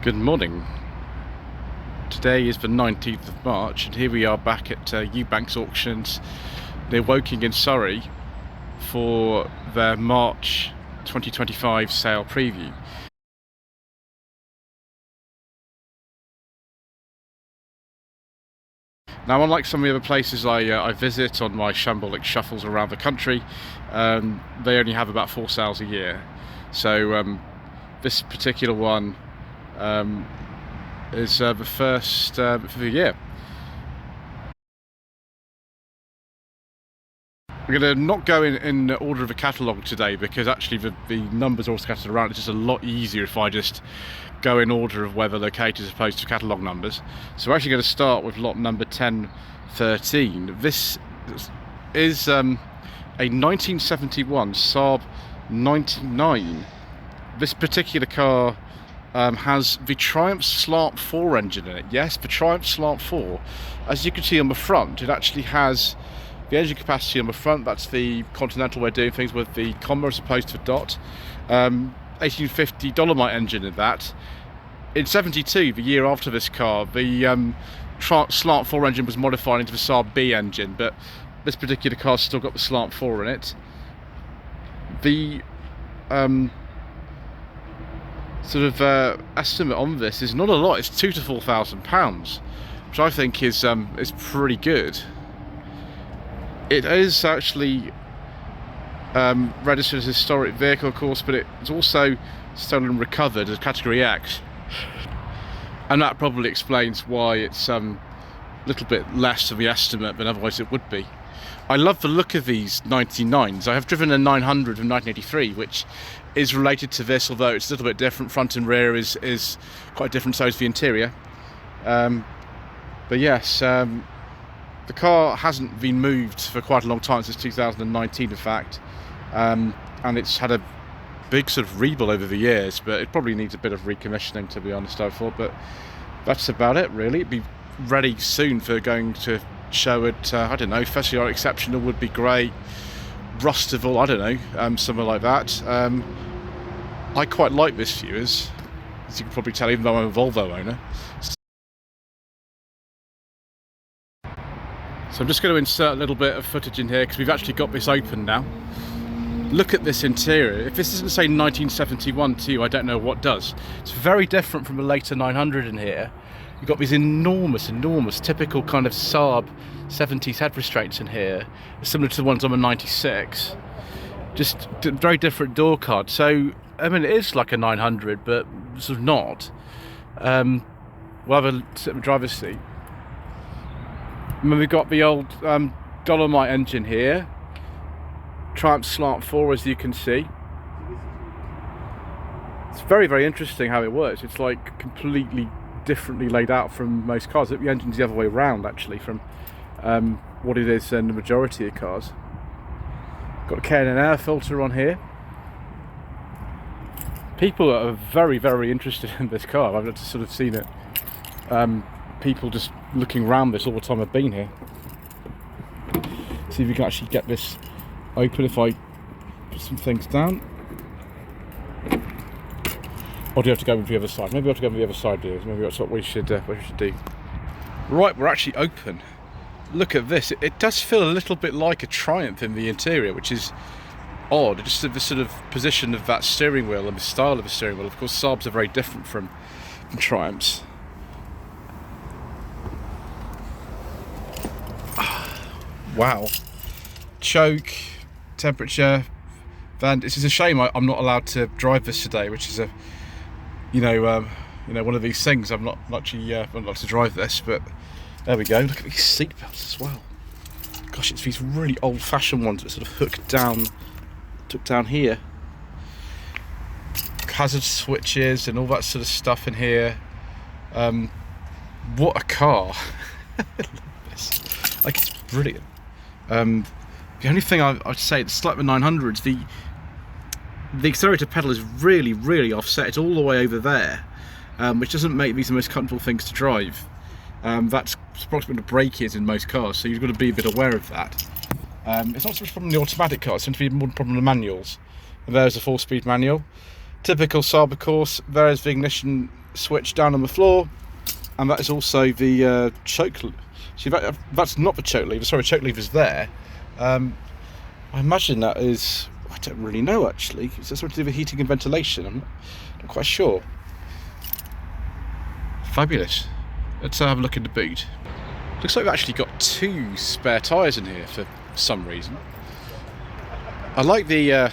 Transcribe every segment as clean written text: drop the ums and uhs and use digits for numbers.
Good morning. Today is the 19th of March and here we are back at Ewbank's auctions near Woking in Surrey for their March 2025 sale preview. Now, unlike some of the other places I visit on my Shambolic shuffles around the country, they only have about 4 sales a year. So this particular one is the first for the year. We're going to not go in order of a catalogue today because actually the numbers are all scattered around. It's just a lot easier if I just go in order of where they're located as opposed to catalogue numbers. So we're actually going to start with lot number 1013. This is a 1971 Saab 99. This particular car has the Triumph Slant 4 engine in it. Yes, the Triumph Slant 4. As you can see on the front, it actually has the engine capacity on the front. That's the Continental way of doing things with the comma as opposed to dot. 1850 Dolomite engine in that. In 72, the year after this car, the Slant 4 engine was modified into the Saab B engine, but this particular car's still got the Slant 4 in it. The estimate on this is not a lot. It's £2,000 to £4,000, which I think is pretty good. It is actually registered as a historic vehicle, of course, but it's also stolen and recovered as Category X, and that probably explains why it's a little bit less of the estimate than otherwise it would be. I love the look of these 99s. I have driven a 900 from 1983, which is related to this, although it's a little bit different. Front and rear is quite different, so is the interior. But yes, the car hasn't been moved for quite a long time, since 2019 in fact, and it's had a big sort of rebuild over the years, but it probably needs a bit of recommissioning, to be honest, I thought. But that's about it really. It'd be ready soon for going to show at, I don't know, Festival Exceptional would be great, Rustival, I don't know, somewhere like that. I quite like this viewers, as you can probably tell, even though I'm a Volvo owner. So I'm just going to insert a little bit of footage in here because we've actually got this open now. Look at this interior. If this doesn't say 1971 to you, I don't know what does. It's very different from the later 900 in here. You've got these enormous, typical kind of Saab 70s head restraints in here, similar to the ones on the 96. Just very different door card. So, I mean, it is like a 900, but sort of not. We'll have a sit in the driver's seat. And then we've got the old Dolomite engine here. Triumph Slant 4, as you can see. It's very interesting how it works. It's like completely differently laid out from most cars. The engine's the other way around actually from what it is in the majority of cars. Got a K&N air filter on here. People are very interested in this car. I've just sort of seen it. People just looking around this all the time I've been here. See if we can actually get this open if I put some things down. Or do you have to go with the other side? Maybe I have to go with the other side, viewers. Maybe that's what we should do. Right, we're actually open. Look at this. It does feel a little bit like a Triumph in the interior, which is odd. Just the sort of position of that steering wheel and the style of the steering wheel. Of course, Saabs are very different from Triumphs. Wow. Choke, temperature, van. This is a shame I'm not allowed to drive this today, which is one of these things. I'm not actually allowed to drive this, but there we go. Look at these seat belts as well. Gosh, it's these really old-fashioned ones that sort of hook down here. Hazard switches and all that sort of stuff in here. What a car! I love this. Like, it's brilliant. The only thing I'd say, it's like the 900s, the accelerator pedal is really offset. It's all the way over there, which doesn't make these the most comfortable things to drive. That's approximately what the brake is in most cars, so you've got to be a bit aware of that. It's not so much a problem in the automatic cars, it seems to be more a problem in the manuals. And there's a 4-speed manual. Typical Saab, of course. There's the ignition switch down on the floor, and that is also the choke. See, that's not the choke lever. Sorry, choke lever's there. I imagine that is. I don't really know actually. Is that something to do with heating and ventilation? I'm not quite sure. Fabulous. Let's have a look in the boot. Looks like we've actually got 2 spare tyres in here for some reason. I like the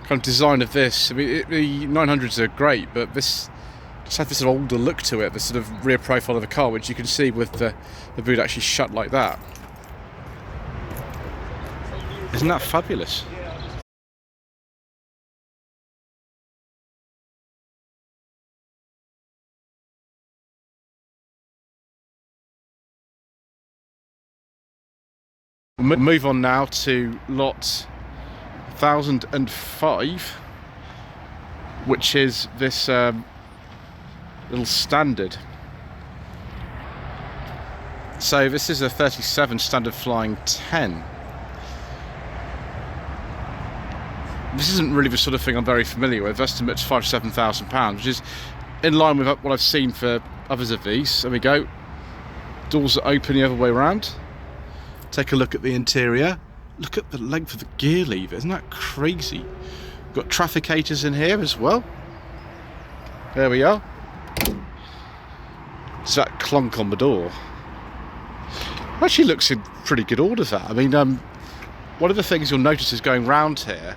kind of design of this. I mean, the 900s are great, but this just has this sort of older look to it, the sort of rear profile of the car, which you can see with the boot actually shut like that. Isn't that fabulous? We'll move on now to lot 1005, which is this little standard. So this is a 37 standard flying 10. This isn't really the sort of thing I'm very familiar with. Estimates £5,000 to £7,000, which is in line with what I've seen for others of these. There we go. Doors are open the other way around. Take a look at the interior. Look at the length of the gear lever. Isn't that crazy? We've got trafficators in here as well. There we are. It's that clunk on the door. Actually looks in pretty good order, that. I mean, one of the things you'll notice is going round here,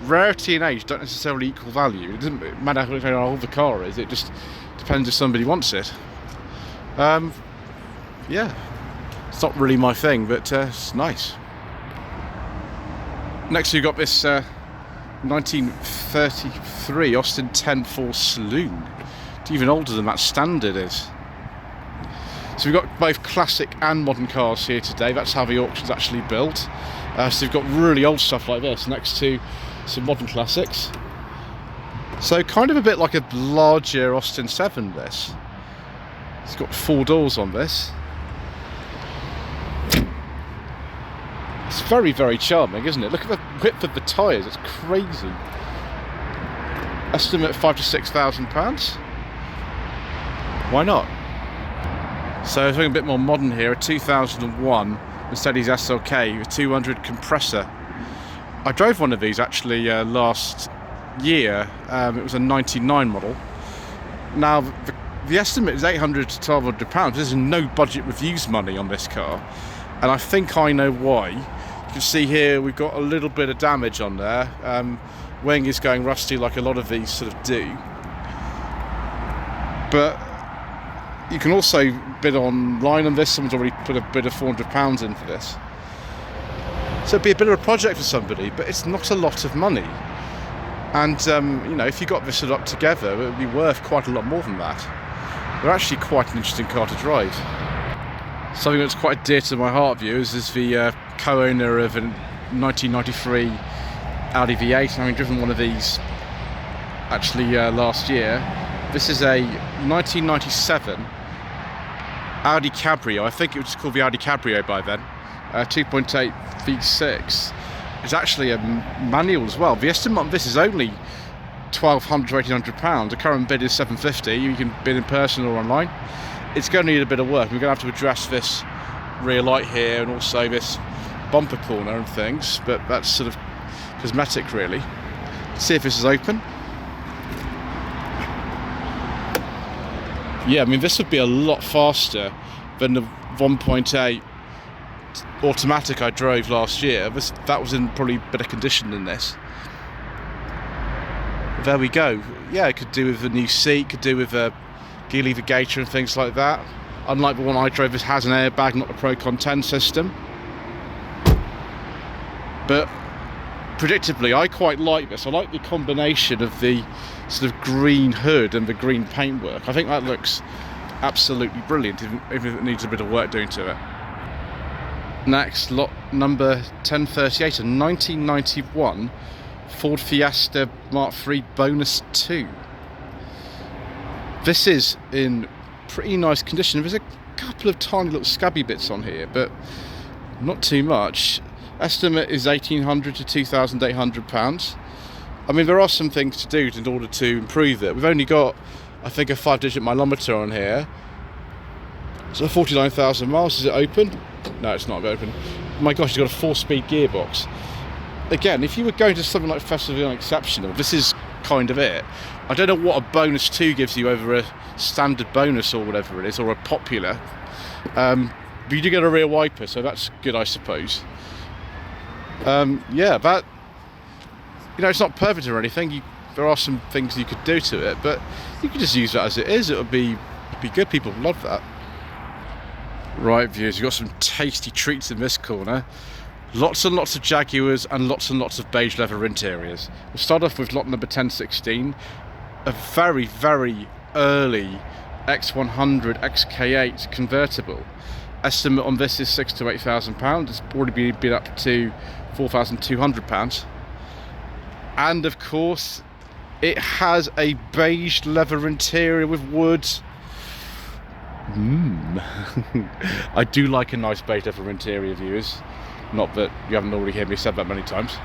rarity and age don't necessarily equal value. It doesn't matter how old the car is, it just depends if somebody wants it. Yeah, it's not really my thing, but it's nice. Next we've got this 1933 Austin 10-4 Saloon. It's even older than that standard is. So we've got both classic and modern cars here today. That's how the auction's actually built. So we've got really old stuff like this next to some modern classics. So kind of a bit like a larger Austin 7 this. It's got 4 doors on this. It's very, very charming, isn't it? Look at the width of the tyres, it's crazy. Estimate £5,000 to £6,000. Why not? So something a bit more modern here, a 2001 Mercedes SLK with 200 compressor. I drove one of these actually last year. It was a 99 model. Now the estimate is £800 to £1,200. There's no budget reviews money on this car, and I think I know why. You can see here we've got a little bit of damage on there. Wing is going rusty like a lot of these sort of do. But you can also bid online on this. Someone's already put a bid of £400 in for this. So it'd be a bit of a project for somebody, but it's not a lot of money. And you know, if you got this sort of up together, it would be worth quite a lot more than that. They're actually quite an interesting car to drive. Something that's quite dear to my heart, viewers, is the co-owner of a 1993 Audi V8. Having driven one of these actually last year. This is a 1997 Audi Cabrio. I think it was called the Audi Cabrio by then. 2.8 V6. It's actually a manual as well. The estimate on this is only £1,200 to £1,800. The current bid is £750. You can bid in person or online. It's going to need a bit of work. We're going to have to address this rear light here and also this bumper corner and things, but that's sort of cosmetic really. Let's see if this is open. Yeah, I mean this would be a lot faster than the 1.8 automatic I drove last year. That was in probably better condition than this. There we go. Yeah, it could do with a new seat, could do with a gear lever gator and things like that. Unlike the one I drove, this has an airbag, not a Procon 10 system. But predictably, I quite like this. I like the combination of the sort of green hood and the green paintwork. I think that looks absolutely brilliant, even if it needs a bit of work doing to it. Next, lot number 1038, a 1991 Ford Fiesta Mark III Bonus 2. This is in pretty nice condition. There's a couple of tiny little scabby bits on here, but not too much. Estimate is £1,800 to £2,800. I mean, there are some things to do in order to improve it. We've only got I think, a 5-digit mileometer on here. So 49,000 miles. Is it open? No, it's not open. My gosh, it's got a 4-speed gearbox. Again, if you were going to something like Festival of Exceptional, this is kind of it. I don't know what a bonus 2 gives you over a standard bonus or whatever it is, or a popular. But you do get a rear wiper, so that's good, I suppose. Yeah, that, you know, it's not perfect or anything. There are some things you could do to it, but you could just use that as it is. It would be good. People love that. Right, viewers, you've got some tasty treats in this corner. Lots and lots of Jaguars and lots of beige leather interiors. We'll start off with lot number 1016, a very, very early X100 XK8 convertible. Estimate on this is £6,000 to £8,000. It's already been up to £4,200. And of course, it has a beige leather interior with wood. I do like a nice beige leather interior, viewers. Not that you haven't already heard me say that many times.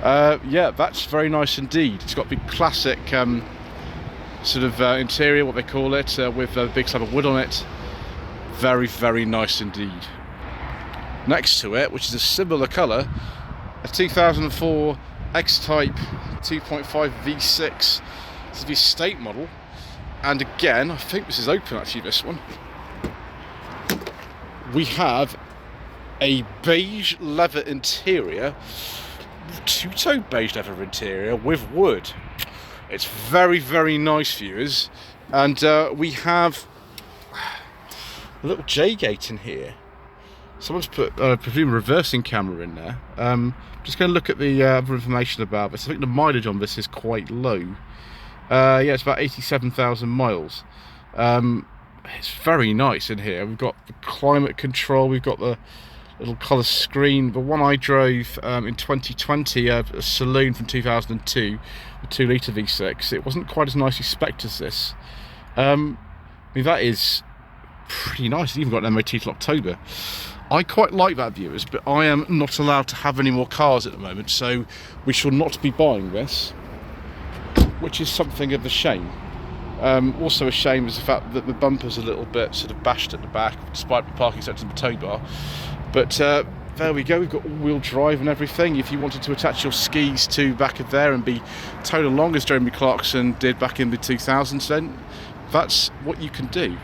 Yeah, that's very nice indeed. It's got the classic sort of interior, what they call it, with a big slab of wood on it. Very, very nice indeed. Next to it, which is a similar colour, a 2004 X-Type 2.5 V6. This is the estate model. And again, I think this is open actually, this one. We have a beige leather interior, two-tone beige leather interior with wood. It's very, very nice, viewers. And we have a little J-gate in here. Someone's put, I presume, a reversing camera in there. Just going to look at the other information about this. I think the mileage on this is quite low. Yeah, it's about 87,000 miles. It's very nice in here. We've got the climate control, we've got the little colour screen. The one I drove in 2020, a saloon from 2002, a 2-litre V6, it wasn't quite as nicely spec'd as this. I mean, that is pretty nice. It's even got an MOT till October. I quite like that, viewers, but I am not allowed to have any more cars at the moment, so we shall not be buying this, which is something of a shame. Also a shame is the fact that the bumper's a little bit sort of bashed at the back, despite the parking sensors and the tow bar. But there we go, we've got all-wheel drive and everything. If you wanted to attach your skis to back of there and be towed along as Jeremy Clarkson did back in the 2000s, then that's what you can do.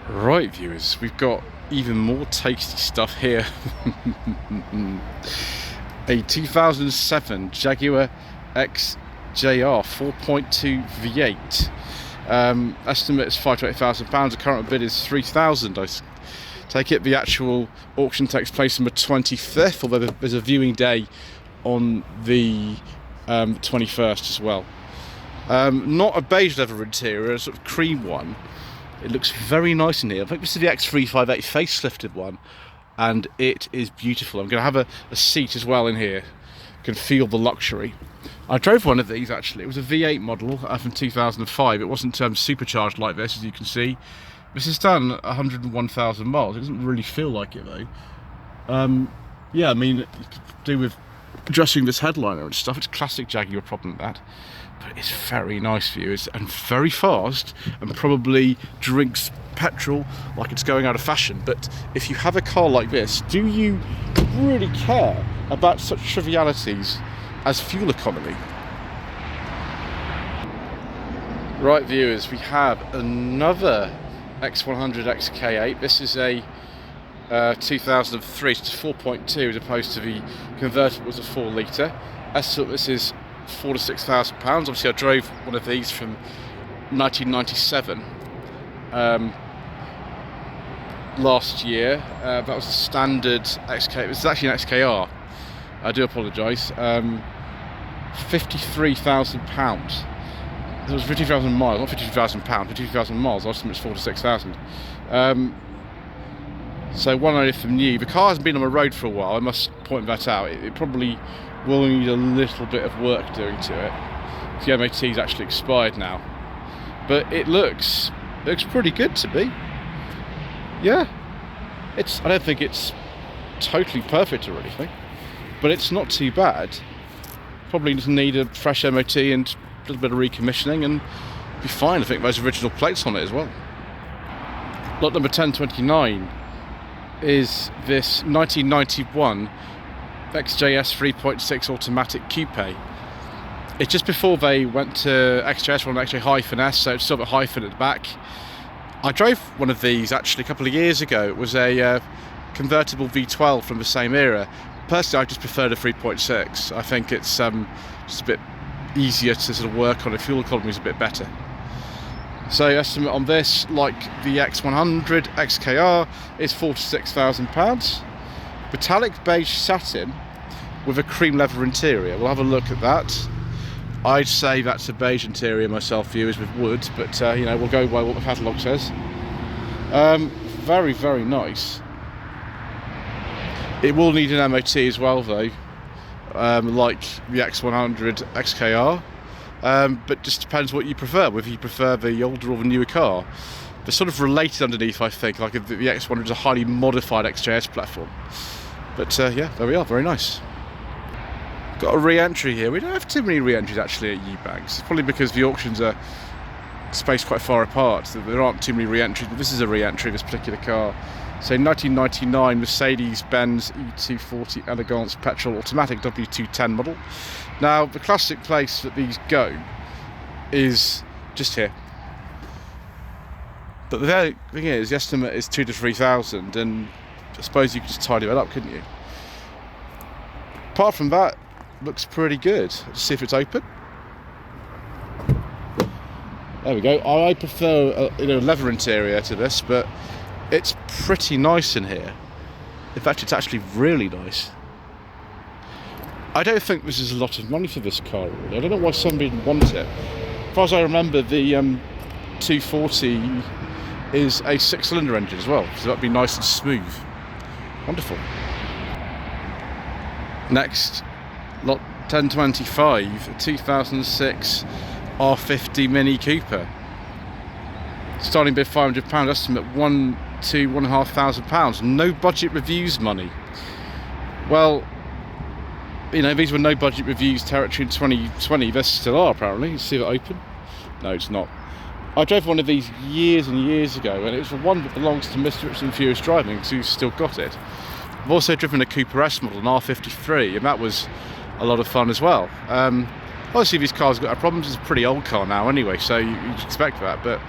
Right, viewers, we've got even more tasty stuff here. A 2007 Jaguar XJR 4.2 V8. Estimate is £5,000 to £8,000. The current bid is £3,000. I take it the actual auction takes place on the 25th, although there's a viewing day on the 21st as well. Not a beige leather interior, a sort of cream one. It looks very nice in here. I think this is the X358 facelifted one, and it is beautiful. I'm going to have a seat as well in here. You can feel the luxury. I drove one of these actually. It was a V8 model from 2005. It wasn't supercharged like this, as you can see. This has done 101,000 miles. It doesn't really feel like it though. Yeah, I mean, you could do with adjusting this headliner and stuff. It's classic Jaguar problem, that. But it's very nice, viewers, and very fast, and probably drinks petrol like it's going out of fashion. But if you have a car like this, do you really care about such trivialities as fuel economy? Right, viewers, we have another X100 XK8. This is a 2003, it's 4.2 as opposed to the convertible was a 4-litre. Estimate this is £4,000 to £6,000. Obviously I drove one of these from 1997 last year. That was a standard XK. It was actually an XKR. I do apologise. £53,000. It was 50,000 miles, not £52,000, 50,000 miles. I estimate it's £4,000 to £6,000. So one only from new. The car hasn't been on the road for a while. I must point that out. It probably will need a little bit of work doing to it. The MOT's actually expired now, but it looks pretty good to me. Yeah, I don't think it's totally perfect or anything, but it's not too bad. Probably just need a fresh MOT and a little bit of recommissioning, and be fine. I think those original plates on it as well. Lot number 1029 is this 1991 XJS 3.6 automatic coupe. It's just before they went to XJS on XJ-S, so it's still a bit hyphen at the back. I drove one of these actually a couple of years ago. It was a convertible V12 from the same era. Personally, I just prefer the 3.6. I think it's just a bit easier to sort of work on. The fuel economy is a bit better. So estimate on this, like the X100 XKR, is £46,000. Metallic beige satin with a cream leather interior. We'll have a look at that. I'd say that's a beige interior myself, viewers, with wood, but you know, we'll go by what the catalogue says. Very, very nice. It will need an MOT as well, though, like the X100 XKR. But just depends what you prefer, whether you prefer the older or the newer car. They're sort of related underneath, I think. Like the X100 is a highly modified XJS platform. But yeah, there we are, very nice. Got a re-entry here. We don't have too many re-entries actually at Ewbank. It's probably because the auctions are spaced quite far apart, so there aren't too many re-entries, but this is a re-entry of this particular car. So 1999 Mercedes-Benz E240 Elegance petrol automatic W210 model. Now the classic place that these go is just here. But the thing is, the estimate is 2,000 to 3,000, and I suppose you could just tidy that up, couldn't you? Apart from that, looks pretty good. Let's see if it's open. There we go. I prefer a leather interior to this, but it's pretty nice in here. In fact, it's actually really nice. I don't think this is a lot of money for this car, really. I don't know why somebody didn't want it. As far as I remember, the 240 is a 6-cylinder engine as well, so that'd be nice and smooth. Wonderful. Next, lot 1025, a 2006 R50 Mini Cooper. Starting bid £500, estimate £1,000 to £1,500. No budget reviews money. Well, you know, these were no budget reviews territory in 2020. There still are, apparently. You see it open? No, it's not. I drove one of these years and years ago, and it was the one that belongs to Mr. Rich and Furious Driving, who's still got it. I've also driven a Cooper S model, an R53, and that was a lot of fun as well. Obviously, these cars have got problems. It's a pretty old car now anyway, so you'd expect that, but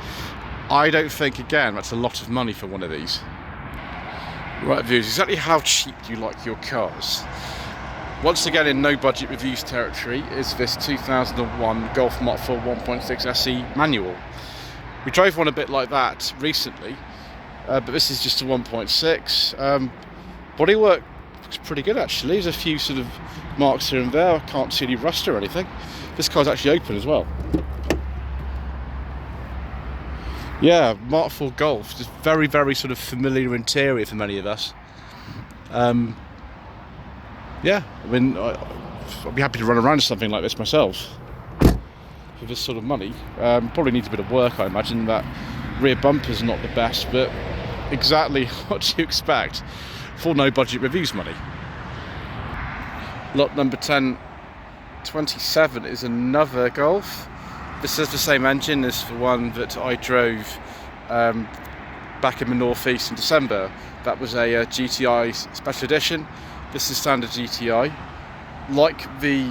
I don't think, again, that's a lot of money for one of these. Right, viewers, exactly how cheap do you like your cars? Once again, in no budget reviews territory is this 2001 Golf Mark 4 1.6 SE manual. We drove one a bit like that recently, but this is just a 1.6. Bodywork looks pretty good actually. There's a few sort of marks here and there. I can't see any rust or anything. This car's actually open as well. Yeah, Mark 4 Golf, just very, very sort of familiar interior for many of us. Yeah, I mean, I'd be happy to run around in something like this myself for this sort of money. Probably needs a bit of work, I imagine. That rear bumper's not the best, but exactly what you expect for no budget reviews money. Lot number 1027 is another Golf. This is the same engine as the one that I drove back in the northeast in December. That was a GTI special edition. This is standard GTI. Like the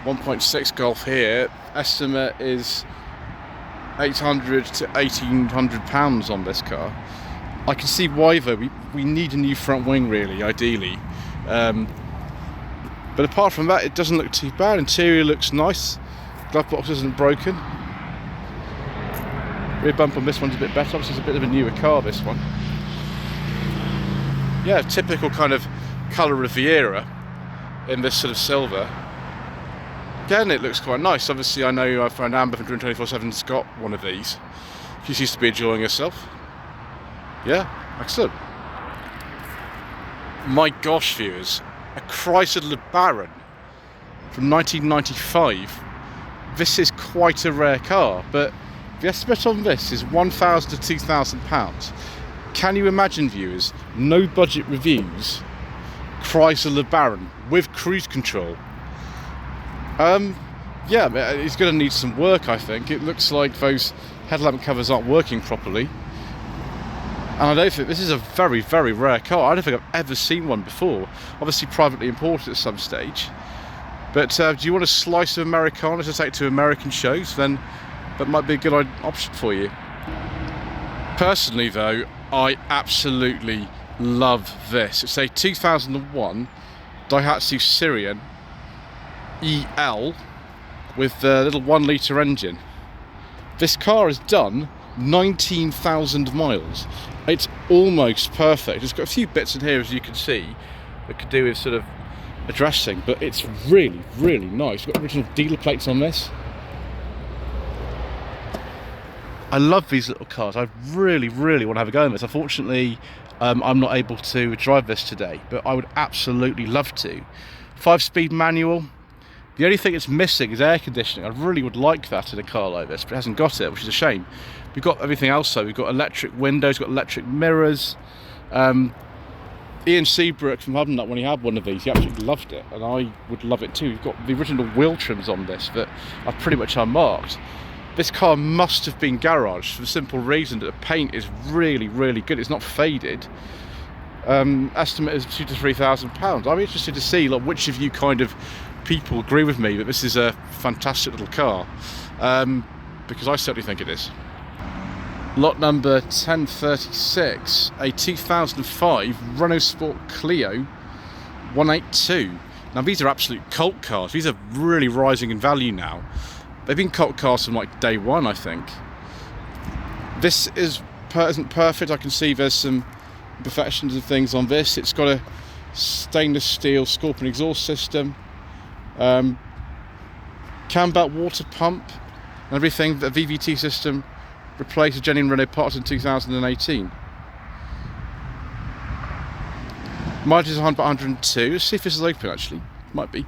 1.6 Golf here, estimate is £800 to £1,800 on this car. I can see why though. We need a new front wing really, ideally. But apart from that, it doesn't look too bad. Interior looks nice. Glove box isn't broken. Rear bump on this one's a bit better. Obviously, it's a bit of a newer car, this one. Yeah, typical kind of colour of the era in this sort of silver. Again, it looks quite nice. Obviously, I know our friend Amber from 24/7's got one of these. She seems to be enjoying herself. Yeah, excellent. My gosh, viewers, a Chrysler LeBaron from 1995. This is quite a rare car, but the estimate on this is £1,000 to £2,000. Can you imagine, viewers, no budget reviews, Chrysler LeBaron with cruise control? Yeah, it's going to need some work, I think. It looks like those headlamp covers aren't working properly. And I don't think this is a very, very rare car. I don't think I've ever seen one before. Obviously privately imported at some stage. But do you want a slice of Americana to take to American shows? Then that might be a good option for you. Personally though, I absolutely love this. It's a 2001 Daihatsu Sirion EL with the little 1 litre engine. This car has done 19,000 miles. It's almost perfect. It's got a few bits in here, as you can see, that could do with sort of addressing, but it's really, really nice. It's got original dealer plates on this. I love these little cars. I really, really want to have a go in this. Unfortunately, I'm not able to drive this today, but I would absolutely love to. 5-speed manual. The only thing it's missing is air conditioning. I really would like that in a car like this, but it hasn't got it, which is a shame. We've got everything else though. We've got electric windows, got electric mirrors. Ian Seabrook from Hudnut, when he had one of these, he absolutely loved it, and I would love it too. We've got the original wheel trims on this that are pretty much unmarked. This car must have been garaged for the simple reason that the paint is really, really good. It's not faded. Estimate is £2,000 to £3,000. I'm interested to see like which of you kind of people agree with me that this is a fantastic little car, because I certainly think it is. Lot number 1036, a 2005 Renault Sport Clio 182. Now these are absolute cult cars. These are really rising in value now. They've been cult cars from like day one, I think. This isn't perfect. I can see there's some imperfections and things on this. It's got a stainless steel Scorpion exhaust system, cam belt water pump and everything. The VVT system replaced a genuine Renault parts in 2018. Mileage is 102. Let's see if this is open actually. Might be.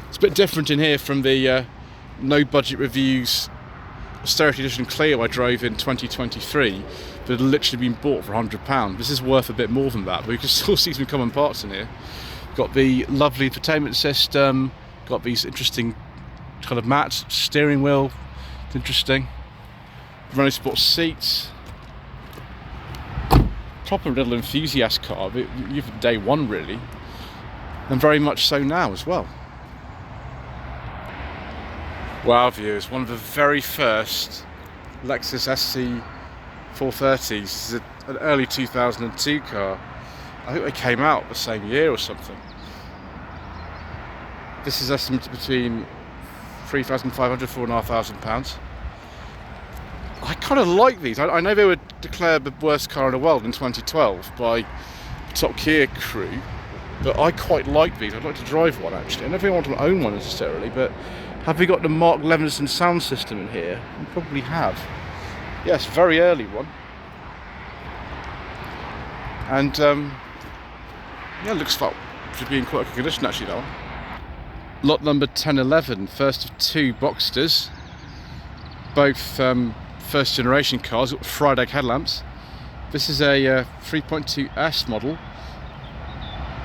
It's a bit different in here from the no budget reviews Austerity Edition Clio I drove in 2023 that had literally been bought for £100. This is worth a bit more than that, but you can still see some common parts in here. Got the lovely infotainment system, got these interesting kind of mats, steering wheel, it's interesting. Renault Sport seats. Proper little enthusiast car, even day one really, and very much so now as well. Wow viewers, one of the very first Lexus SC 430s. This is an early 2002 car. I think they came out the same year or something. This is estimated between £3,500 to £4,500. I kind of like these. I know they were declared the worst car in the world in 2012 by the Top Gear crew, but I quite like these. I'd like to drive one actually. I don't think I want to own one necessarily, but have we got the Mark Levinson sound system in here? We probably have. Yes, very early one. And yeah, looks like it should be in quite a good condition actually, that one. Lot number 1011, first of two Boxsters, both first generation cars, got fried egg headlamps. This is a 3.2S model,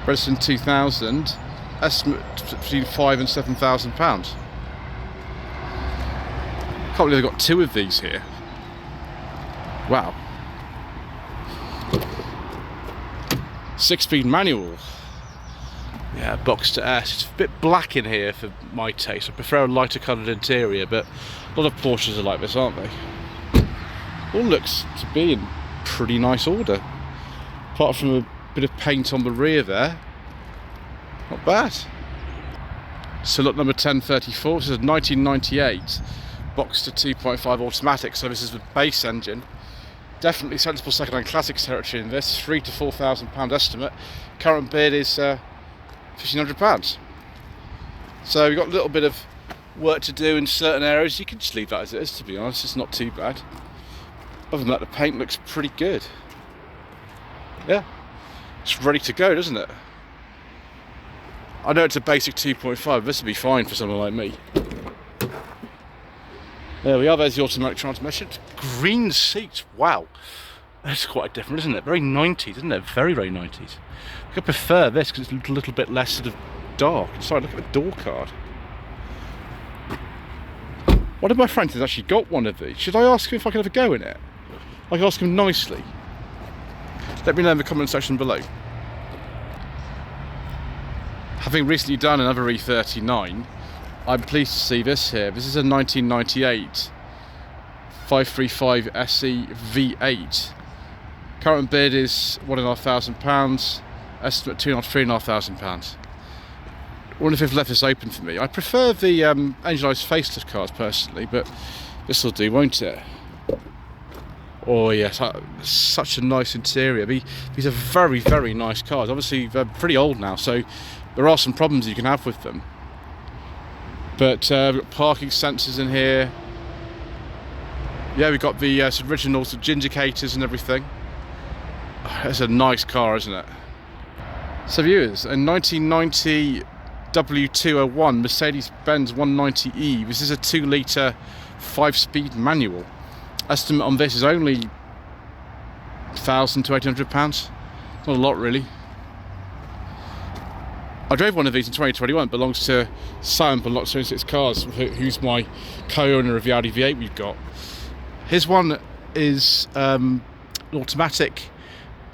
registered in 2000, estimate between £5,000 and £7,000. Can't believe they've got two of these here. Wow. 6-speed manual. Yeah, Boxster S. It's a bit black in here for my taste. I prefer a lighter coloured interior, but a lot of Porsches are like this, aren't they? All looks to be in pretty nice order. Apart from a bit of paint on the rear there. Not bad. So lot number 1034, this is a 1998 Boxster 2.5 automatic, so this is the base engine. Definitely sensible second-hand classics territory in this. £3,000 to £4,000 estimate. Current bid is £1,500. So we've got a little bit of work to do in certain areas. You can just leave that as it is, to be honest. It's not too bad. Other than that, the paint looks pretty good. Yeah, it's ready to go, doesn't it? I know it's a basic 2.5. This would be fine for someone like me. There we are, there's the automatic transmission. Green seats, wow. That's quite different, isn't it? Very 90s, isn't it? Very, very 90s. I prefer this because it's a little bit less sort of dark. Sorry, look at the door card. One of my friends has actually got one of these. Should I ask him if I can have a go in it? I can ask him nicely. Let me know in the comment section below. Having recently done another E39, I'm pleased to see this here. This is a 1998 535 SE V8. Current bid is £1,500. Estimate £3,500. I wonder if they've left this open for me. I prefer the angelised facelift cars personally, but this will do, won't it? Oh yes, such a nice interior. These are very, very nice cars. Obviously they're pretty old now, so there are some problems you can have with them. But we've got parking sensors in here. Yeah, we've got the original gingicators and everything. Oh, that's a nice car, isn't it? So viewers, a 1990 W201 Mercedes-Benz 190E. This is a 2-litre 5-speed manual. Estimate on this is only £1,000 to £1,800. Not a lot really. I drove one of these in 2021. It belongs to Sam from Lot 26 Cars, who's my co-owner of the Audi V8 we've got. His one is an automatic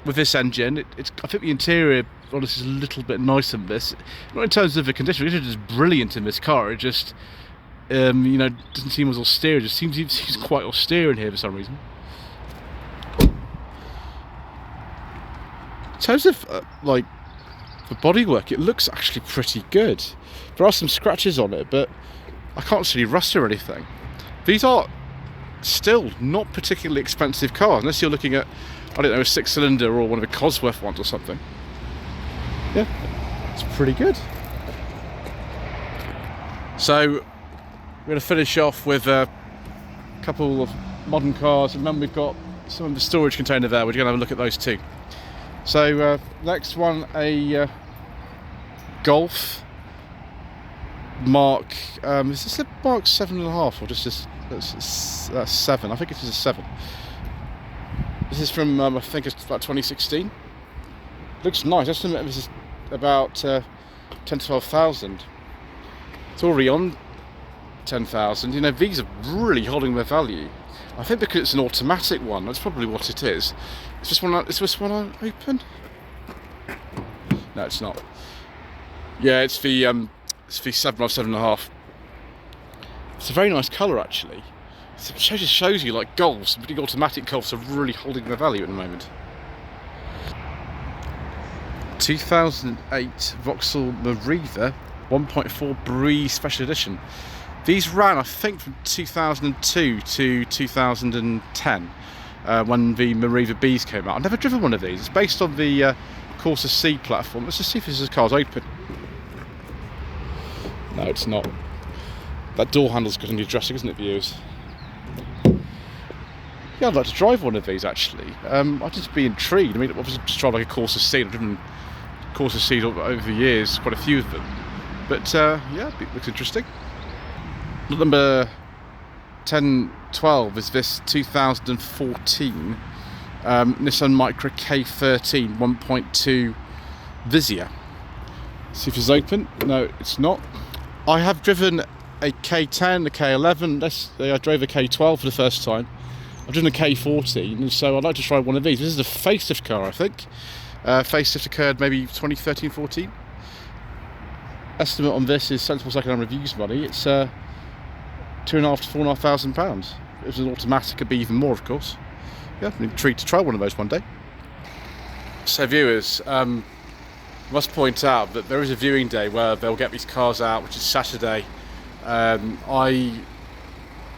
with this engine. I think the interior on this is a little bit nicer than this. Not in terms of the condition, it's just brilliant in this car. It just, you know, doesn't seem as austere. It just seems quite austere in here for some reason. In terms of like the bodywork, it looks actually pretty good. There are some scratches on it, but I can't see any rust or anything. These are still not particularly expensive cars, unless you're looking at, I don't know, a 6-cylinder or one of the Cosworth ones or something. Yeah, it's pretty good. So we're going to finish off with a couple of modern cars, and then we've got some of the storage container there. We're going to have a look at those too. So next one, a Golf Mark. Is this a Mark 7.5 or just that's 7? I think it is a 7. This is from I think it's about 2016. Looks nice. Estimate this is about 10 to 12,000. It's already on 10,000. You know, these are really holding their value. I think because it's an automatic one, that's probably what it is. Is this one open? No, it's not. Yeah, it's the 7 or 7.5. It's a very nice colour actually. It just shows you like Golfs, big automatic Golfs are really holding their value at the moment. 2008 Vauxhall Meriva 1.4 Breeze Special Edition. These ran, I think, from 2002 to 2010 when the Meriva Bs came out. I've never driven one of these. It's based on the Corsa C platform. Let's just see if this car's open. No, it's not. That door handle's good on your dressing, isn't it, viewers? Yeah, I'd like to drive one of these actually. I'd just be intrigued. I mean, obviously just drive like a Corsa C. I've driven Corsa C over the years, quite a few of them. But yeah, it looks interesting. Number 1012 is this 2014 Nissan Micra K13 1.2 Visia. See if it's open. No, it's not. I have driven a K10, a K11. I drove a K12 for the first time. I've driven a K14, so I'd like to try one of these. This is a facelift car, I think. Facelift occurred maybe 2013-14. Estimate on this is sensible second-hand reviews money. It's £2,500 to £4,500. If it was an automatic, it'd be even more, of course. Yeah, I'm intrigued to try one of those one day. So viewers, must point out that there is a viewing day where they'll get these cars out, which is Saturday.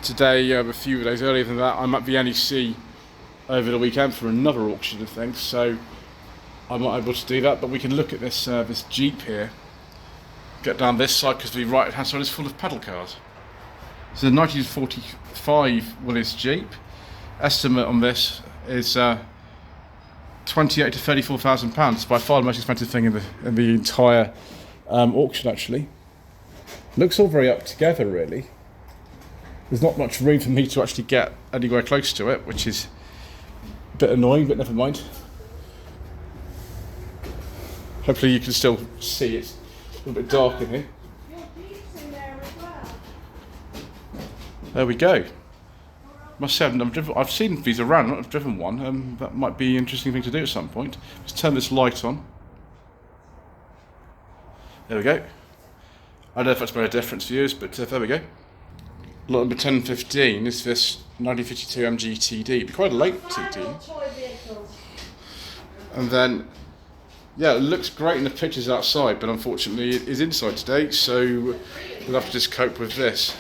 Today, a few days earlier than that, I'm at the NEC over the weekend for another auction of things, so I'm not able to do that. But we can look at this this Jeep here. Get down this side because the right hand side is full of pedal cars. So the 1945 Willys Jeep. Estimate on this is £28,000 to £34,000. It's by far the most expensive thing in the entire auction actually. Looks all very up together really. There's not much room for me to actually get anywhere close to it, which is a bit annoying, but never mind. Hopefully you can still see it. a little bit dark in here. There we go. Must say I've seen these around, not driven one. That might be an interesting thing to do at some point. Let's turn this light on. There we go. I don't know if that's made a difference for you, but there we go. Lot number 1015 is this 1952 MG TD. Quite a late TD. And then, yeah, it looks great in the pictures outside, but unfortunately it is inside today, so we'll have to just cope with this.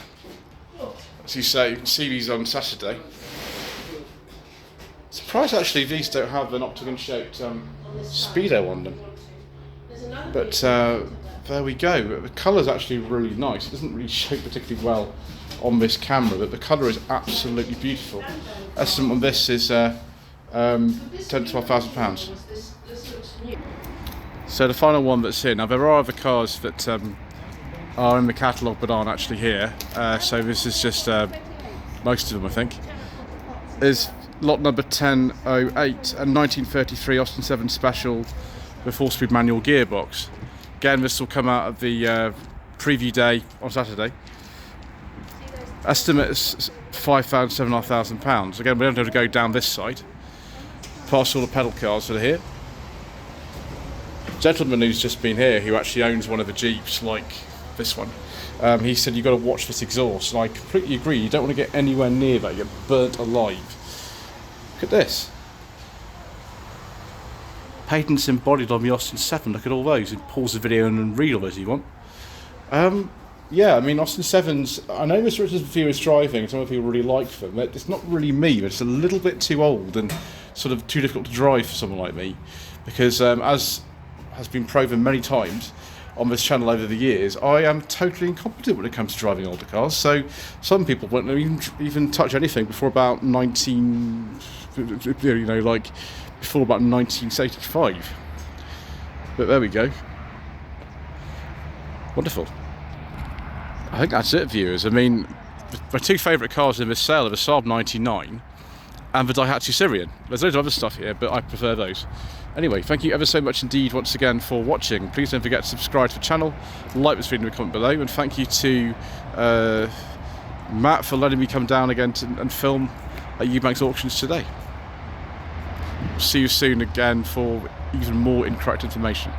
As you say, you can see these on Saturday. Surprised actually these don't have an octagon-shaped speedo on them. But there we go. The colour's actually really nice. It doesn't really show particularly well on this camera, but the colour is absolutely beautiful. Estimate on this is £10,000 to £12,000. So the final one that's here. Now there are other cars that are in the catalogue but aren't actually here. So this is just most of them, I think. Is lot number 1008, a 1933 Austin 7 Special with 4-speed manual gearbox. Again, this will come out of the preview day on Saturday. Estimate is £5,000 to £7,500. Again, we don't have to go down this side. Past all the pedal cars that are here. Gentleman who's just been here, who actually owns one of the Jeeps like this one, he said you've got to watch this exhaust, and I completely agree. You don't want to get anywhere near that, you get burnt alive. Look at this. Patents embodied on the Austin 7. Look at all those. You can pause the video and read all those if you want. Yeah, I mean, Austin 7s, I know there's viewers driving, and some of people really like them. It's not really me, but it's a little bit too old and sort of too difficult to drive for someone like me. Because as has been proven many times on this channel over the years, I am totally incompetent when it comes to driving older cars. So some people won't even touch anything before about before about 1975. But there we go. Wonderful. I think that's it, viewers. I mean, my two favourite cars in this sale are the Saab 99 and the Daihatsu Sirian. There's loads of other stuff here, but I prefer those. Anyway, thank you ever so much indeed once again for watching. Please don't forget to subscribe to the channel, like this video and comment below, and thank you to Matt for letting me come down again and film at Ewbank's auctions today. See you soon again for even more incorrect information.